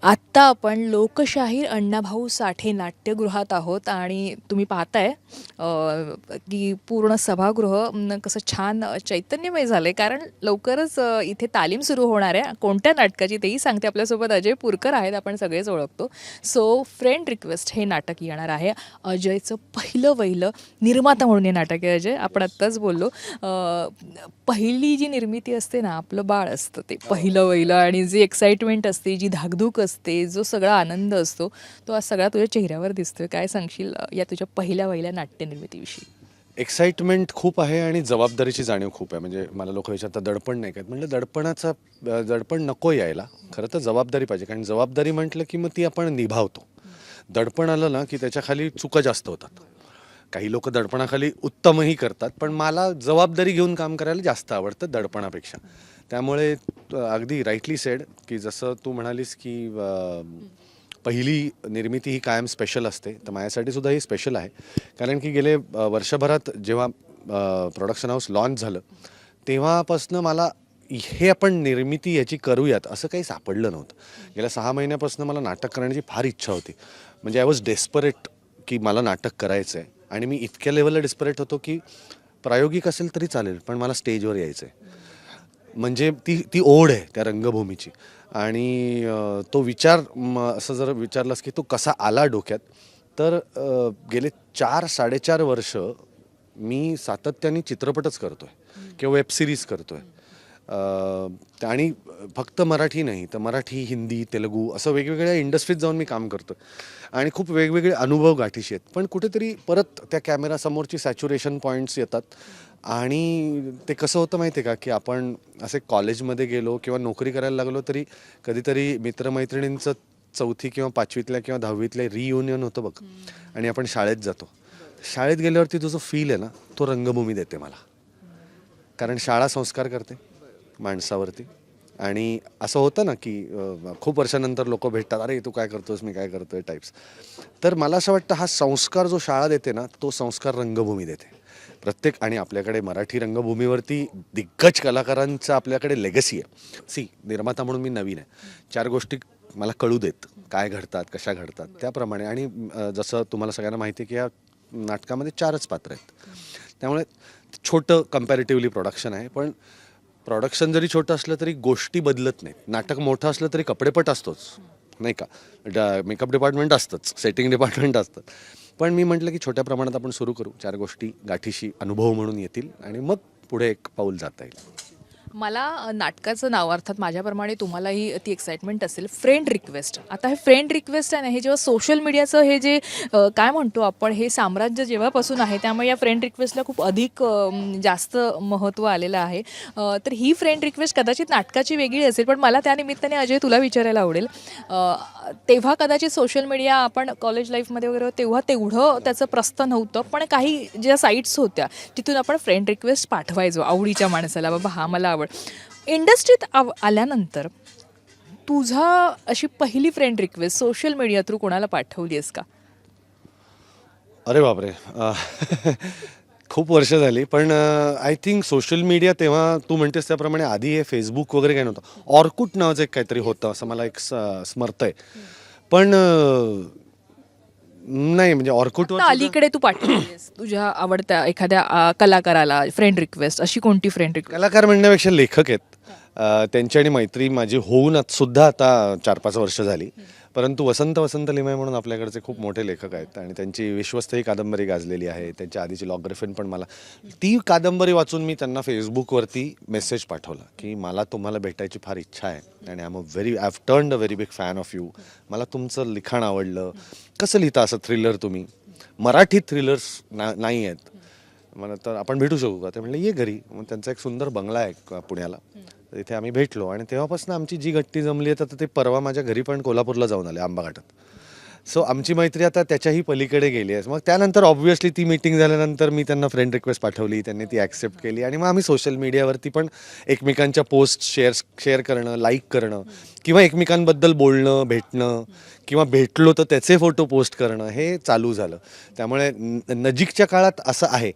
आत्ता आपण लोकशाहीर अण्णाभाऊ साठे नाट्यगृहात आहोत आणि तुम्ही पाहताय की पूर्ण सभागृह कसं छान चैतन्यमय झालंय कारण लवकरच इथे तालीम सुरू होणार आहे कोणत्या नाटकाची तेही सांगते. आपल्यासोबत अजय पुरकर आहेत, आपण सगळेच ओळखतो. सो फ्रेंड रिक्वेस्ट हे नाटक येणार आहे. अजयचं पहिलं वहिलं निर्माता म्हणून हे नाटक आहे. अजय, आपण आत्ताच बोललो, पहिली जी निर्मिती असते ना, आपलं बाळ असतं ते पहिलं वहिलं, आणि जी एक्साइटमेंट असते, जी धाकधूक असते, जो सगळा आनंद असतो, तो आज सगळा तुझ्या चेहऱ्यावर दिसतोय. काय सांगशील या तुझ्या पहिल्या वहिल्या नाट्यनिर्मितीविषयी? एक्साइटमेंट खूप आहे आणि जबाबदारीची जाणीव खूप आहे. म्हणजे मला लोक विचारतात दडपण नाही काय, म्हटलं दडपण नको यायला. खरं तर जबाबदारी पाहिजे, कारण जबाबदारी म्हटलं की मग ती आपण निभावतो. दडपण आलं ना की त्याच्या खाली चुका जास्त होतात. काही लोक दडपणाखाली उत्तमही करतात, पण मला जबाबदारी घेऊन काम करायला जास्त आवडतं दडपणापेक्षा. त्यामुळे अगदी राईटली सेड की जसं तू म्हणालीस की पहिली निर्मिती ही कायम स्पेशल असते, तर माझ्यासाठी सुद्धा ही स्पेशल आहे. कारण की गेले वर्षभरात जेव्हा प्रोडक्शन हाऊस लॉन्च झालं तेव्हापासनं मला हे आपण निर्मिती याची करूयात असं काही सापडलं नव्हतं. गेल्या 6 महिन्यापासून मला नाटक करण्याची फार इच्छा होती. म्हणजे आय वॉज डेस्परेट की मला नाटक करायचं आहे, आणि मी इतक्या लेवलला डेस्परेट होतो की प्रायोगिक असेल तरी चालेल, पण मला स्टेजवर यायचं आहे. म्हणजे ती ती ओढ आहे त्या रंगभूमीची. आणि तो विचार असं जर विचारलास की तो कसा आला डोक्यात, तर गेले 4-4.5 वर्ष मी सातत्याने चित्रपटच करतोय किंवा वेब सिरीज करतोय. आणि फक्त मराठी नाही तर मराठी, हिंदी, तेलुगू असं वेगवेगळ्या इंडस्ट्रीत जाऊन मी काम करतो आणि खूप वेगवेगळे अनुभव गाठीशी आहेत. पण कुठेतरी परत त्या कॅमेरासमोरची सॅच्युरेशन पॉईंट्स येतात. आणि ते कसं होतं माहिती आहे का, की आपण असे कॉलेजमध्ये गेलो किंवा नोकरी करायला लागलो तरी कधीतरी मित्रमैत्रिणींचं 4थी किंवा 5वीतल्या किंवा 10वीतल्या रियुनियन होतं बघ, आणि आपण शाळेत जातो. शाळेत गेल्यावरती जो फील आहे ना, तो रंगभूमी देते मला. कारण शाळा संस्कार करते माणसावरती. आणि असं होतं ना की खूप वर्षानंतर लोक भेटतात, अरे तू काय करतोस, मी काय करतोय टाईप्स. तर मला असं वाटतं हा संस्कार जो शाळा देते ना, तो संस्कार रंगभूमी देते प्रत्येक. आणि आपल्याकडे मराठी रंगभूमीवरती दिग्गज कलाकारांचं आपल्याकडे लेगसी आहे. निर्माता म्हणून मी नवीन आहे. 4 गोष्टी मला कळू देत, काय घडतात, कशा घडतात त्याप्रमाणे. आणि जसं तुम्हाला सगळ्यांना माहिती आहे की या नाटकामध्ये 4च पात्र आहेत. त्यामुळे छोटं कम्पॅरेटिव्हली प्रोडक्शन आहे, पण प्रोडक्शन जरी छोटं असलं तरी गोष्टी बदलत नाहीत. नाटक मोठं असलं तरी कपडेपट असतोच, नाही का, मेकअप डिपार्टमेंट असतंच, सेटिंग डिपार्टमेंट असतं. पण मी म्हटलं की छोट्या प्रमाणात आपण सुरू करू. 4 गोष्टी गाठीशी अनुभव म्हणून येतील आणि मग पुढे एक पाऊल जाता येईल. मला नाटकाचं नाव, अर्थात माझ्याप्रमाणे तुम्हालाही ती एक्साइटमेंट असेल, फ्रेंड रिक्वेस्ट. आता हे फ्रेंड रिक्वेस्ट आहे ना, हे जेव्हा सोशल मीडियाचं हे जे काय म्हणतो आपण, हे साम्राज्य जेव्हापासून आहे, त्यामुळे या फ्रेंड रिक्वेस्टला खूप अधिक जास्त महत्त्व आलेलं आहे. तर ही फ्रेंड रिक्वेस्ट कदाचित नाटकाची वेगळी असेल, पण मला त्यानिमित्ताने अजय तुला विचारायला आवडेल, तेव्हा कदाचित सोशल मीडिया आपण कॉलेज लाईफमध्ये वगैरे तेव्हा तेवढं त्याचं प्रस्थ नव्हतं, पण काही ज्या साईट्स होत्या तिथून आपण फ्रेंड रिक्वेस्ट पाठवायचो आवडीच्या माणसाला, बाबा हा मला आवड. इंडस्ट्रीत आल्यानंतर तुझा अशी पहिली friend request social media through कोणाला पाठवली आहेस का? अरे बापरे, खूप वर्ष झाली. पण आय थिंक सोशल मीडिया तेव्हा तू म्हणतेस त्याप्रमाणे आधी हे फेसबुक वगैरे काय नव्हतं. ऑर्कुट नावाचं एक काहीतरी होतं असं मला एक स्मरत आहे. पण नाही, म्हणजे ऑर्कुटवर आता अलीकडे तू पाठवलीस तुझ्या आवडत्या एखाद्या कलाकाराला फ्रेंड रिक्वेस्ट, अशी कोणती फ्रेंड रिक्वेस्ट? कलाकार म्हणण्यापेक्षा लेखक आहेत. त्यांची आणि मैत्री माझी होऊन सुद्धा आता 4-5 वर्ष झाली. परंतु वसंत लिमये म्हणून आपल्याकडचे खूप मोठे लेखक आहेत आणि त्यांची विश्वस्त ही कादंबरी गाजलेली आहे. त्यांच्या आधीची लॉग्राफीन पण मला, ती कादंबरी वाचून मी त्यांना फेसबुकवरती मेसेज पाठवला की मला तुम्हाला भेटायची फार इच्छा आहे आणि I have turned a very big fan of you. मला तुमचं लिखाण आवडलं. कसं लिहिता असं थ्रिलर तुम्ही? मराठी थ्रिलर्स नाही आहेत. मला तर आपण भेटू शकू का? ते म्हणले ये घरी. मग त्यांचा एक सुंदर बंगला आहे पुण्याला, तिथे आम्ही भेटलो आणि तेव्हापासून आमची जी गट्टी जमली आहे, तर ते परवा माझ्या घरी पण कोल्हापूरला जाऊन आले आंबा घाटात. सो आमची मैत्री आता त्याच्याही पलीकडे गेली आहे. मग त्यानंतर ऑब्व्हियसली ती मीटिंग झाल्यानंतर मी त्यांना फ्रेंड रिक्वेस्ट पाठवली, त्यांनी ती ॲक्सेप्ट केली आणि मग आम्ही सोशल मीडियावरती पण एकमेकांच्या पोस्ट शेअर करणं, लाईक करणं किंवा एकमेकांबद्दल बोलणं, भेटणं किंवा भेटलो तर त्याचे फोटो पोस्ट करणं हे चालू झालं. त्यामुळे नजीकच्या काळात असं आहे.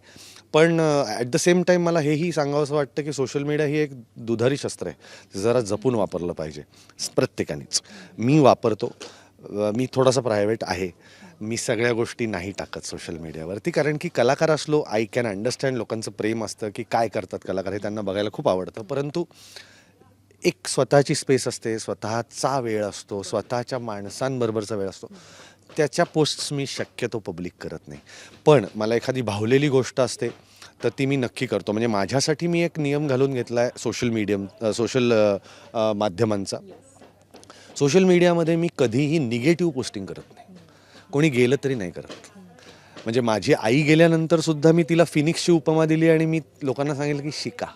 पण ॲट द सेम टाईम मला हेही सांगावंसं वाटतं की सोशल मीडिया ही एक दुधारी शस्त्र आहे, ते जरा जपून वापरलं पाहिजे प्रत्येकानेच. मी वापरतो, मी थोडासा प्रायव्हेट आहे, मी सगळ्या गोष्टी नाही टाकत सोशल मीडियावरती, कारण की कलाकार असलो आय कॅन अंडरस्टँड लोकांचं प्रेम असतं की काय करतात कलाकार, हे त्यांना बघायला खूप आवडतं. परंतु एक स्वतःची स्पेस असते, स्वतःचा वेळ असतो, स्वतःच्या माणसांबरोबरचा वेळ असतो, त्याच्या पोस्ट्स मी शक्यतो पब्लिक करत नाही. पण मला एखादी भावलेली गोष्ट असते तर ती मी नक्की करतो. म्हणजे माझ्यासाठी मी एक नियम घालून घेतला आहे सोशल माध्यमांचा. सोशल मीडियामध्ये मी कधीही निगेटिव्ह पोस्टिंग करत नाही, कोणी गेलं तरी नाही करत. म्हणजे माझी आई गेल्यानंतर सुद्धा मी तिला फिनिक्सची उपमा दिली आणि मी लोकांना सांगितलं की शिका,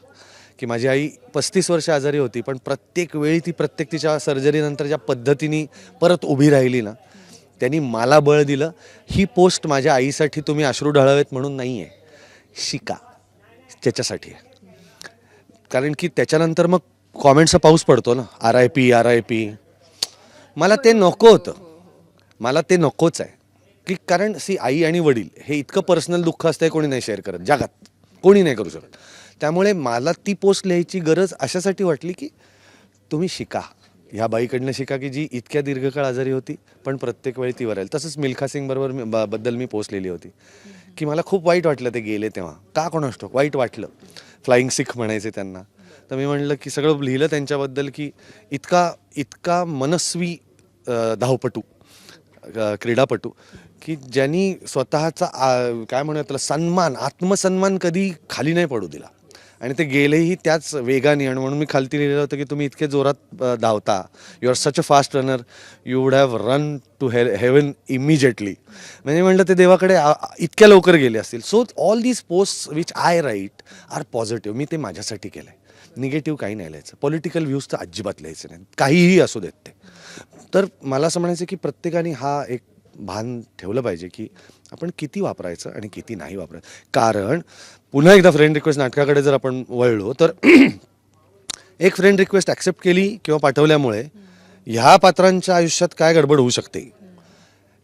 की माझी आई 35 वर्ष आजारी होती, पण प्रत्येक वेळी ती तिच्या सर्जरीनंतर ज्या पद्धतीने परत उभी राहिली ना, त्यांनी मला बळ दिलं. ही पोस्ट माझ्या आईसाठी तुम्ही अश्रू ढळावेत म्हणून नाही आहे, शिका त्याच्यासाठी आहे. कारण की त्याच्यानंतर मग कॉमेंट्सचा पाऊस पडतो ना, RIP RIP. मला ते नको होतं, मला ते नकोच आहे. की कारण आई आणि वडील हे इतकं पर्सनल दुःख असतं, कोणी नाही शेअर करत जगात, कोणी नाही करू शकत. त्यामुळे मला ती पोस्ट लिहायची गरज अशासाठी वाटली की तुम्ही शिका, ह्या बाईकडनं शिका की जी इतक्या दीर्घकाळ आजारी होती पण प्रत्येक वेळी ती राहील. तसंच मिल्खा सिंग बद्दल मी पोस्ट लिहिली होती की मला खूप वाईट वाटलं ते गेले तेव्हा. का कोणास ठाऊक वाईट वाटलं, फ्लाइंग सिख म्हणायचे त्यांना. तर मी म्हणलं की सगळं लिहिलं त्यांच्याबद्दल की इतका मनस्वी धावपटू, क्रीडापटू की ज्यांनी स्वतःचा काय म्हणूया त्याला सन्मान, आत्मसन्मान कधी खाली नाही पडू दिला आणि ते गेलेही त्याच वेगाने. आणि म्हणून मी खालती लिहिलं होतं की तुम्ही इतके जोरात धावता, you are such a fast runner, you would have run to heaven immediately. म्हणजे म्हटलं ते देवाकडे इतक्या लवकर गेले असतील. So all these post which I write are positive. मी ते माझ्यासाठी केलं आहे, निगेटिव्ह काही नाही लिहायचं. पॉलिटिकल व्ह्यूज तर अजिबात लिहायचं नाही, काहीही असू देत ते. तर मला असं म्हणायचं की प्रत्येकाने हा एक भान ठेवलं पाहिजे की आपण किती वापरायचं आणि किती नाही वापरायचं. कारण पुन्हा एकदा फ्रेंड रिक्वेस्ट नाटकाकडे जर आपण वळलो तर एक फ्रेंड रिक्वेस्ट ॲक्सेप्ट केली किंवा पाठवल्यामुळे ह्या पात्रांच्या आयुष्यात काय गडबड होऊ शकते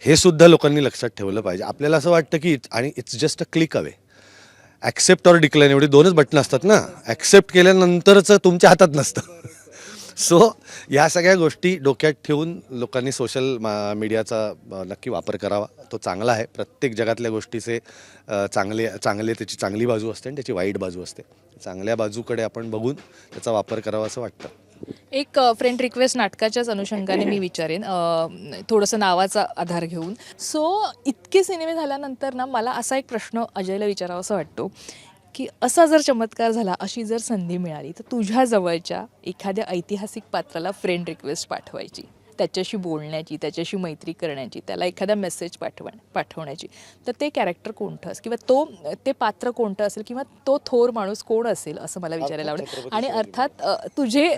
हे सुद्धा लोकांनी लक्षात ठेवलं पाहिजे. आपल्याला असं वाटतं की आणि it's just a click away, accept or decline एवढी 2च बटणं असतात ना. ॲक्सेप्ट केल्यानंतरचं तुमच्या हातात नसतं. सो या सगळ्या गोष्टी डोक्यात ठेवून लोकांनी सोशल मीडियाचा नक्की वापर करावा. तो चांगला आहे. प्रत्येक जगातल्या गोष्टीचे चांगले त्याची चांगली बाजू असते आणि त्याची वाईट बाजू असते. चांगल्या बाजूकडे आपण बघून त्याचा वापर करावा असं वाटतं. एक फ्रेंड रिक्वेस्ट नाटकाच्याच अनुषंगाने मी विचारेन, थोडंसं नावाचा आधार घेऊन. सो इतके सिनेमे झाल्यानंतर ना मला असा एक प्रश्न अजयला विचारावासा वाटतो की असा जर चमत्कार झाला, अशी जर संधी मिळाली तर तुझ्या जवळच्या एखाद्या ऐतिहासिक पात्राला फ्रेंड रिक्वेस्ट पाठवायची, त्याच्याशी बोलण्याची, त्याच्याशी मैत्री करण्याची, त्याला एखादा मेसेज पाठवण्याची, तर ते कॅरेक्टर कोणतं असेल किंवा ते पात्र कोणतं असेल किंवा तो थोर माणूस कोण असेल असं मला विचारायला आवडेल. आणि अर्थात तुझे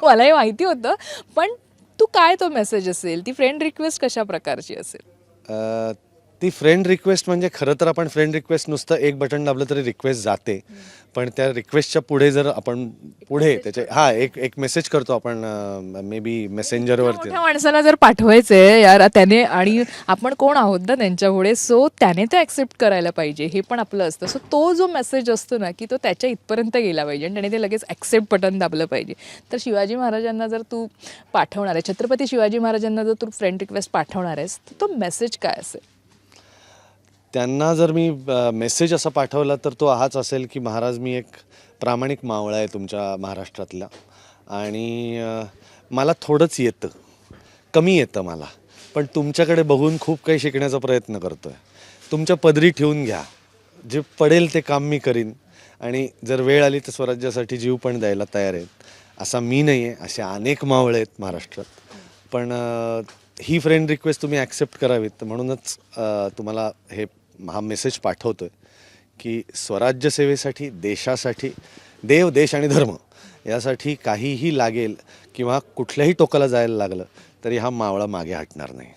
मलाही माहिती होतं, पण तू काय तो मेसेज असेल, ती फ्रेंड रिक्वेस्ट कशा प्रकारची असेल? ती फ्रेंड रिक्वेस्ट म्हणजे खरं तर आपण फ्रेंड रिक्वेस्ट नुसतं एक बटन दाबलं तरी रिक्वेस्ट जाते. पण त्या रिक्वेस्टच्या पुढे जर आपण त्याचे एक मेसेज करतो आपण, मे बी मेसेंजरवरती. मोठ्या माणसाला जर पाठवायचंय यार त्याने, आणि आपण कोण आहोत ना त्यांच्यापुढे, सो त्याने ते ॲक्सेप्ट करायला पाहिजे, हे पण आपलं असतं. सो तो जो मेसेज असतो ना की तो त्याच्या इथपर्यंत गेला पाहिजे आणि त्याने ते लगेच ॲक्सेप्ट बटन दाबलं पाहिजे. तर शिवाजी महाराजांना जर तू पाठवणार आहे, छत्रपती शिवाजी महाराजांना जर तू फ्रेंड रिक्वेस्ट पाठवणार आहेस, तर तो मेसेज काय असेल? त्यांना जर मी मेसेज असा पाठवला तर तो हाच असेल की महाराज, मी एक प्रामाणिक मावळा आहे तुमच्या महाराष्ट्रातला आणि मला थोडंच येतं, कमी येतं मला, पण तुमच्याकडे बघून खूप काही शिकण्याचा प्रयत्न करतो आहे. तुमच्या पदरी ठेवून घ्या, जे पडेल ते काम मी करीन आणि जर वेळ आली तर स्वराज्यासाठी जीव पण द्यायला तयार आहेत. असा मी नाही आहे, असे अनेक मावळे आहेत महाराष्ट्रात. पण ही फ्रेंड रिक्वेस्ट तुम्ही ॲक्सेप्ट करावीत म्हणूनच तुम्हाला हा मेसेज पाठवतो आहे की स्वराज्य सेवेसाठी, देशासाठी, देव, देश आणि धर्म यासाठी काहीही लागेल किंवा कुठल्याही टोकाला जायला लागलं तरी हा मावळा मागे हटणार नाही.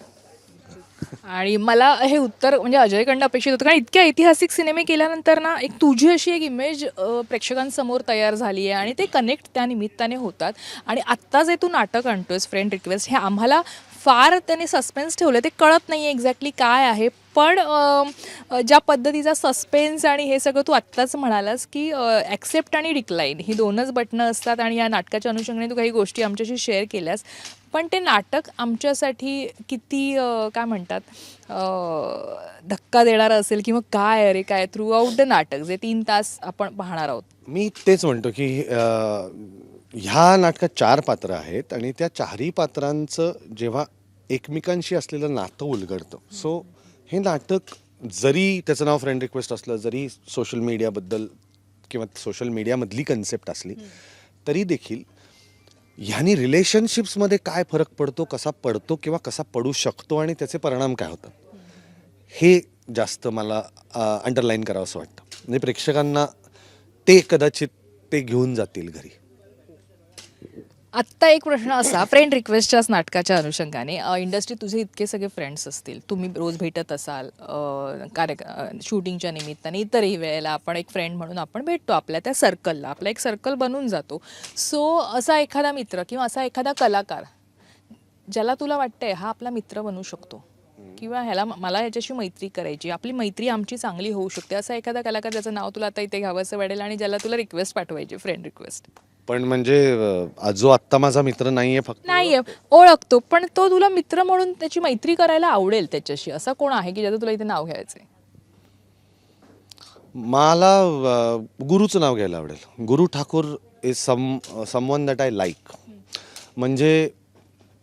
आणि मला हे उत्तर म्हणजे अजयकडनं अपेक्षित होतं, कारण इतके ऐतिहासिक सिनेमे केल्यानंतर ना एक तुझी अशी एक इमेज प्रेक्षकांसमोर तयार झाली आहे आणि ते कनेक्ट त्या निमित्ताने होतात. आणि आत्ता जे तू नाटक आणतोयस फ्रेंड रिक्वेस्ट, हे आम्हाला फार त्याने सस्पेन्स ठेवलं, ते कळत नाही आहे एक्झॅक्टली काय आहे. पण ज्या पद्धतीचा सस्पेन्स आणि हे सगळं तू आत्ताच म्हणालास की ॲक्सेप्ट आणि डिक्लाईन ही 2च बटणं असतात आणि या नाटकाच्या अनुषंगाने तू काही गोष्टी आमच्याशी शेअर केल्यास. पण ते नाटक आमच्यासाठी किती काय म्हणतात धक्का देणारं असेल किंवा काय अरे काय थ्रू आउट द नाटक जे 3 तास आपण पाहणार आहोत. मी तेच म्हणतो की ह्या नाटकात 4 पात्र आहेत आणि त्या 4ही पात्रांचं जेव्हा एकमेकांशी असलेलं नातं उलगडतं. सो हे नाटक जरी त्याचं नाव फ्रेंड रिक्वेस्ट असलं, जरी सोशल मीडियाबद्दल किंवा सोशल मीडियामधली कन्सेप्ट असली तरी देखील ह्यानी रिलेशनशिप्समध्ये काय फरक पडतो, कसा पडतो किंवा कसा पडू शकतो आणि त्याचे परिणाम काय होतात, हे जास्त मला अंडरलाईन करावं असं वाटतं. म्हणजे प्रेक्षकांना ते कदाचित ते घेऊन जातील घरी. आत्ता एक प्रश्न असा फ्रेंड रिक्वेस्टच्याच नाटकाच्या अनुषंगाने इंडस्ट्रीत तुझे इतके सगळे फ्रेंड्स असतील, तुम्ही रोज भेटत असाल शूटिंगच्या निमित्ताने, इतरही वेळेला आपण एक फ्रेंड म्हणून आपण भेटतो आपल्या त्या सर्कलला, आपला एक सर्कल बनून जातो. सो असा एखादा मित्र किंवा असा एखादा कलाकार ज्याला तुला वाटतंय हा आपला मित्र बनू शकतो किंवा ह्याला मला याच्याशी मैत्री करायची, आपली मैत्री आमची चांगली होऊ शकते, असा एखादा कलाकार ज्याचं नाव तुला आता इथे घ्यावंसं वाटेल आणि ज्याला तुला रिक्वेस्ट पाठवायची फ्रेंड रिक्वेस्ट? पण म्हणजे जो आत्ता माझा मित्र नाहीये फक्त नाहीये ओळखतो, पण तो तुला मित्र म्हणून त्याची मैत्री करायला आवडेल त्याच्याशी, असा कोण आहे की ज्याचं तुला इथे नाव घ्यायचंय? मला गुरुचं नाव घ्यायला आवडेल. गुरु Thakur is someone that I like. म्हणजे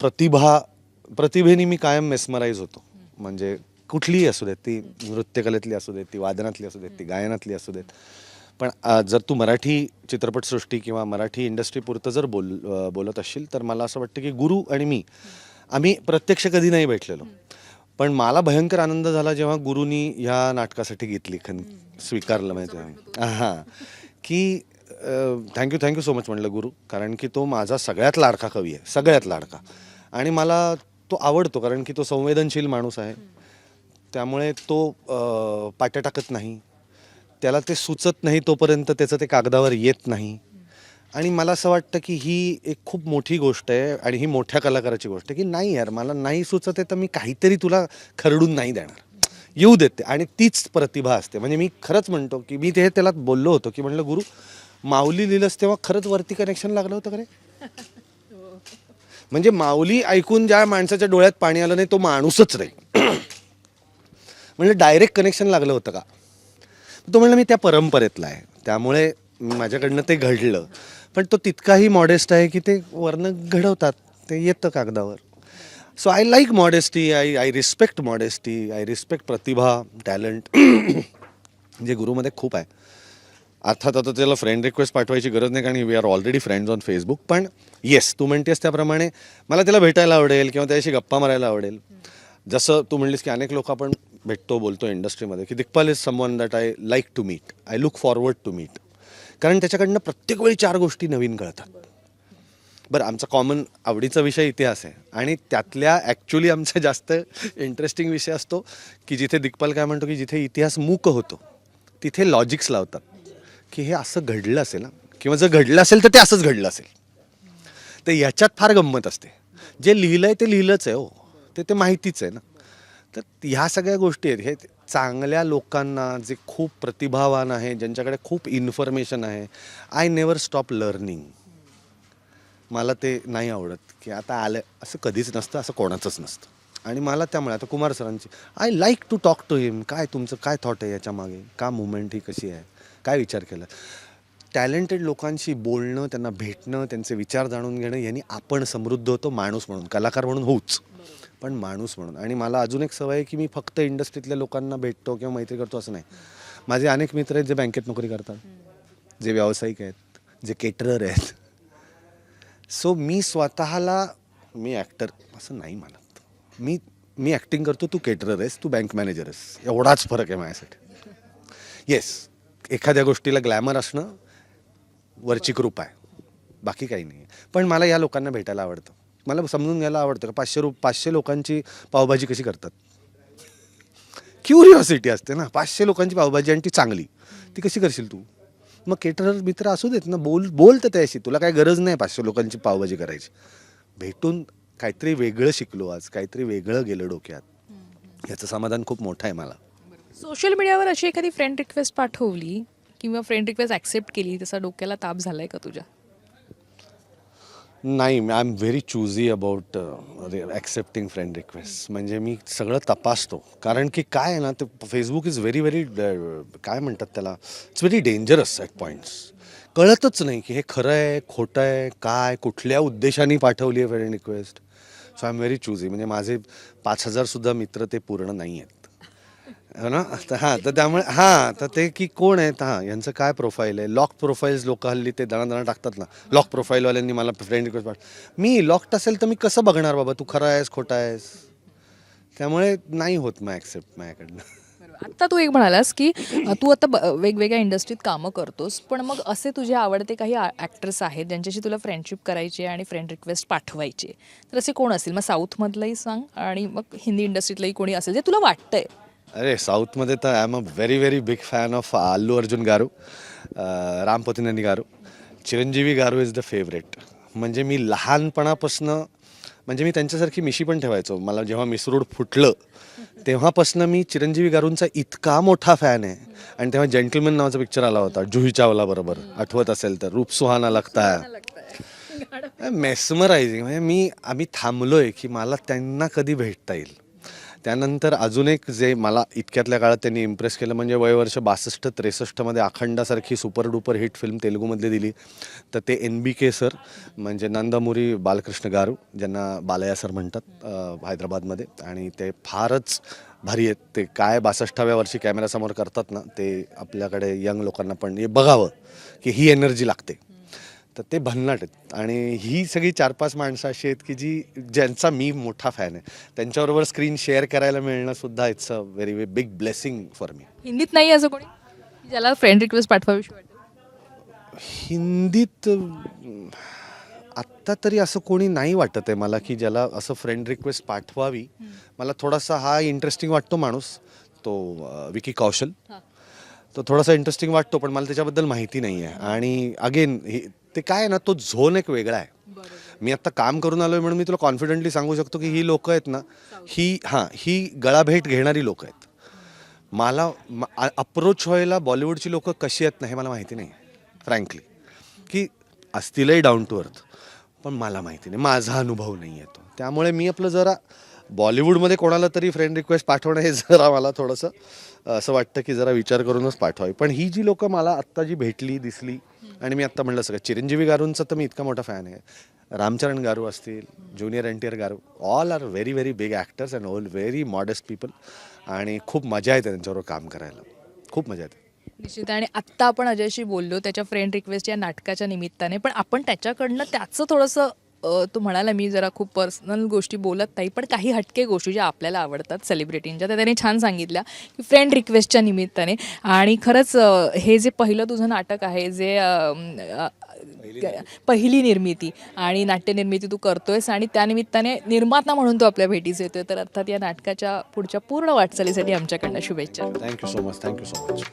प्रतिभेने मी कायम मेस्मराईज होतो. म्हणजे कुठलीही असू देत, ती नृत्यकलेतली असू देत, ती वादनातली असू देत, ती गायनातली असू देत. पण जर तू मराठी चित्रपटसृष्टी किंवा मराठी इंडस्ट्रीपुरतं जर बोलत असशील तर मला असं वाटतं की गुरु आणि मी आम्ही प्रत्यक्ष कधी नाही भेटलेलो. पण मला भयंकर आनंद झाला जेव्हा गुरुनी ह्या नाटकासाठी गीत लेखन स्वीकारलं. माहिती हां की थँक्यू सो मच म्हणलं गुरु, कारण की तो माझा सगळ्यात लाडका कवी आहे, सगळ्यात लाडका. आणि मला तो आवडतो कारण की तो संवेदनशील माणूस आहे. त्यामुळे तो पाट्या टाकत नाही, त्याला ते सुचत नाही तोपर्यंत त्याचं ते कागदावर येत नाही. आणि मला असं वाटतं की ही एक खूप मोठी गोष्ट आहे आणि ही मोठ्या कलाकाराची गोष्ट आहे की नाही यार मला नाही सुचत आहे तर मी काहीतरी तुला खरडून नाही देणार, येऊ देते. आणि तीच प्रतिभा असते. म्हणजे मी खरंच म्हणतो की मी ते त्याला बोललो होतो की म्हणलं गुरु माऊली लिहिलंस तेव्हा खरंच वरती कनेक्शन लागलं होतं का रे? म्हणजे माऊली ऐकून ज्या माणसाच्या डोळ्यात पाणी आलं नाही तो माणूसच नाही. म्हणजे डायरेक्ट कनेक्शन लागलं होतं का? तो म्हणलं मी त्या परंपरेतला आहे त्यामुळे माझ्याकडनं ते घडलं. पण तो तितकाही मॉडेस्ट आहे की ते वरनं घडवतात, ते येतं कागदावर. So I like modesty, I respect modesty, I respect Pratibha, talent. जे गुरुमध्ये खूप आहे. अर्थात आता त्याला फ्रेंड रिक्वेस्ट पाठवायची गरज नाही कारण we are already friends on Facebook. पण येस तू म्हणतेस त्याप्रमाणे मला त्याला भेटायला आवडेल किंवा त्याच्याशी गप्पा मारायला आवडेल. जसं तू म्हणलीस की अनेक लोक आपण भेटतो बोलतो इंडस्ट्रीमध्ये की Digpal is someone that I like to meet, I look forward to meet. कारण त्याच्याकडनं प्रत्येक वेळी 4 गोष्टी नवीन कळतात. बरं आमचा कॉमन आवडीचा विषय इतिहास आहे आणि त्यातल्या ॲक्च्युली आमचा जास्त इंटरेस्टिंग विषय असतो की जिथे दिग्पाल काय म्हणतो की जिथे इतिहास मूक होतो तिथे लॉजिक्स लावतात की हे असं घडलं असेल ना, किंवा जर घडलं असेल तर ते असंच घडलं असेल. तर याच्यात फार गंमत असते. जे लिहिलं आहे ते लिहिलंच आहे हो, ते माहितीच आहे ना. तर ह्या सगळ्या गोष्टी आहेत. हे चांगल्या लोकांना जे खूप प्रतिभावान आहे, ज्यांच्याकडे खूप इन्फॉर्मेशन आहे, आय नेवर स्टॉप लर्निंग. मला ते नाही आवडत की आता आलं असं कधीच नसतं, असं कोणाचंच नसतं. आणि मला त्यामुळे आता कुमार सरांची I like to talk to him. काय तुमचं काय थॉट आहे याच्या मागे, का मुवमेंट ही कशी आहे, काय विचार केला. टॅलेंटेड लोकांशी बोलणं, त्यांना भेटणं, त्यांचे विचार जाणून घेणं यांनी आपण समृद्ध होतो माणूस म्हणून. कलाकार म्हणून होऊच पण माणूस म्हणून. आणि मला अजून एक सवय आहे की मी फक्त इंडस्ट्रीतल्या लोकांना भेटतो किंवा मैत्री करतो असं नाही. माझे अनेक मित्र आहेत जे बँकेत नोकरी करतात, जे व्यावसायिक आहेत, जे केटरर आहेत. सो मी स्वतःला मी ॲक्टर असं नाही मानत. मी ॲक्टिंग करतो, तू केटरर आहेस, तू बँक मॅनेजर आहेस, एवढाच फरक आहे माझ्यासाठी. येस एखाद्या गोष्टीला ग्लॅमर असणं वरची कृपा आहे, बाकी काही नाही. पण मला या लोकांना भेटायला आवडतं, मला समजून घ्यायला आवडतं का 500 लोकांची पावभाजी कशी करतात. क्युरिओसिटी असते ना. 500 लोकांची पावभाजी आणि ती चांगली, ती कशी करशील तू. मग केटरर मित्र असू देत ना, बोल तर त्याशी. तुला काय गरज नाही 500 लोकांची पावभाजी करायची. भेटून काहीतरी वेगळं शिकलो आज, काहीतरी वेगळं गेलं डोक्यात, याचं समाधान खूप मोठं आहे मला. सोशल मीडियावर अशी एखादी फ्रेंड रिक्वेस्ट पाठवली किंवा फ्रेंड रिक्वेस्ट ॲक्सेप्ट केली, तसा डोक्याला ताप झालाय का तुझ्या? नाही, I am very choosy about accepting friend request. म्हणजे मी सगळं तपासतो, कारण की काय आहे ना, ते फेसबुक इज व्हेरी व्हेरी काय म्हणतात त्याला, it's very dangerous at points. कळतच नाही की हे खरं आहे, खोटं आहे, काय कुठल्या उद्देशाने पाठवली आहे friend request. So I am very choosy. म्हणजे माझे 5,000 सुद्धा मित्र ते पूर्ण नाही आहेत, हो ना. तर त्यामुळे तर ते की कोण आहेत, यांचं काय प्रोफाईल आहे. लॉक प्रोफाईल्स लोक हल्ली ते दणा टाकतात ना, लॉक प्रोफाईलवाल्यांनी मला फ्रेंड रिक्वेस्ट मी लॉक्ड असेल तर मी कसं बघणार बाबा तू खरा आहेस खोटा आहेस. त्यामुळे नाही होत मग ॲक्सेप्ट माझ्याकडनं. आत्ता तू एक म्हणालास की तू आता वेगवेगळ्या इंडस्ट्रीत कामं करतोस, पण मग असे तुझे आवडते काही ॲक्टर्स आहेत ज्यांच्याशी तुला फ्रेंडशिप करायची आणि फ्रेंड रिक्वेस्ट पाठवायची, तर असे कोण असतील? मग साऊथमधलंही सांग आणि मग हिंदी इंडस्ट्रीतलंही कोणी असेल जे तुला वाटतंय. अरे साऊथमध्ये तर I am a very very big fan of Allu Arjun garu, Ram Pothineni garu. Chiranjeevi garu is the favourite. म्हणजे मी लहानपणापासनं, म्हणजे मी त्यांच्यासारखी मिशी पण ठेवायचो. मला जेव्हा मिसरूड फुटलं तेव्हापासनं मी चिरंजीवी गारूंचा इतका मोठा फॅन आहे. आणि तेव्हा जेंटलमॅन नावाचा पिक्चर आला होता जुही चावला बरोबर, आठवत असेल तर, रूप सुहाना लगता है, मेस्मरायझिंग. म्हणजे आम्ही थांबलोय की मला त्यांना कधी भेटता येईल. त्यानंतर अजून एक जे मला इतक्यातल्या काळात त्यांनी इम्प्रेस केलं म्हणजे वर्ष 62-63मध्ये अखंडासारखी सुपर डुपर हिट फिल्म तेलुगूमधली दिली, तर ते NBK सर, म्हणजे नंदमुरी बालकृष्ण गारू, ज्यांना बालया सर म्हणतात हैदराबादमध्ये. आणि ते फारच भारी आहेत. ते काय 62व्या वर्षी कॅमेरासमोर करतात ना, ते आपल्याकडे यंग लोकांना पण हे बघावं की ही एनर्जी लागते. तर ते भन्नाट आहेत. आणि ही सगळी 4-5 माणसं अशी आहेत की ज्यांचा मी मोठा फॅन आहे. त्यांच्याबरोबर स्क्रीन शेअर करायला मिळणं सुद्धा it's a very big blessing for me. हिंदीत नाही असं कोणी की ज्याला फ्रेंड रिक्वेस्ट पाठवावीशी वाटेल? हिंदीत आत्ता तरी असं कोणी नाही वाटत आहे मला की ज्याला असं फ्रेंड रिक्वेस्ट पाठवावी. मला थोडासा हा इंटरेस्टिंग वाटतो माणूस, तो विकी कौशल. तो थोडासा इंटरेस्टिंग वाटतो, पण मला त्याच्याबद्दल माहिती नाही आहे. आणि अगेन ते काय आहे ना, तो झोन एक वेगळा आहे. मी आत्ता काम करून आलोय म्हणून मी तुला कॉन्फिडेंटली सांगू शकतो की ही लोक आहेत ना, ही गळाभेट घेणारी लोक आहेत. मला अप्रोच व्हायला बॉलिवूडची लोक कशी आहेत ना हे मला माहिती नाही फ्रँकली, की असतीलही डाऊन टू अर्थ, पण मला माहिती नाही, माझा अनुभव नाही येतो. त्यामुळे मी आपलं जरा बॉलिवूडमध्ये कोणाला तरी फ्रेंड रिक्वेस्ट पाठवणं हे जरा मला थोडंसं असं वाटतं की जरा विचार करूनच पाठवावी. पण ही जी लोकं मला आत्ता जी भेटली दिसली, आणि मी आत्ता म्हटलं सगळं चिरंजीवी गारूंचा तर मी इतका मोठा फॅन आहे. रामचरण गारू असतील, junior NTR garu, all are very very big actors and all very modest people. आणि खूप मजा येते त्यांच्याबरोबर काम करायला, खूप मजा येते. निश्चित. आणि आत्ता आपण अजयशी बोललो त्याच्या फ्रेंड रिक्वेस्ट या नाटकाच्या निमित्ताने, पण आपण त्याच्याकडनं त्याचं थोडंसं तू म्हणाला मी जरा खूप पर्सनल गोष्टी बोलत नाही, पण काही हटके गोष्टी ज्या आपल्याला आवडतात सेलिब्रिटींच्या, त्या त्यांनी छान सांगितल्या की फ्रेंड रिक्वेस्टच्या निमित्ताने. आणि खरंच हे जे पहिलं तुझं नाटक आहे, जे पहिली निर्मिती आणि नाट्यनिर्मिती तू करतोयस, आणि त्यानिमित्ताने निर्माता म्हणून तू आपल्या भेटीस येतोय, तर अर्थात या नाटकाच्या पुढच्या पूर्ण वाटचालीसाठी आमच्याकडनं शुभेच्छा. Thank you so much.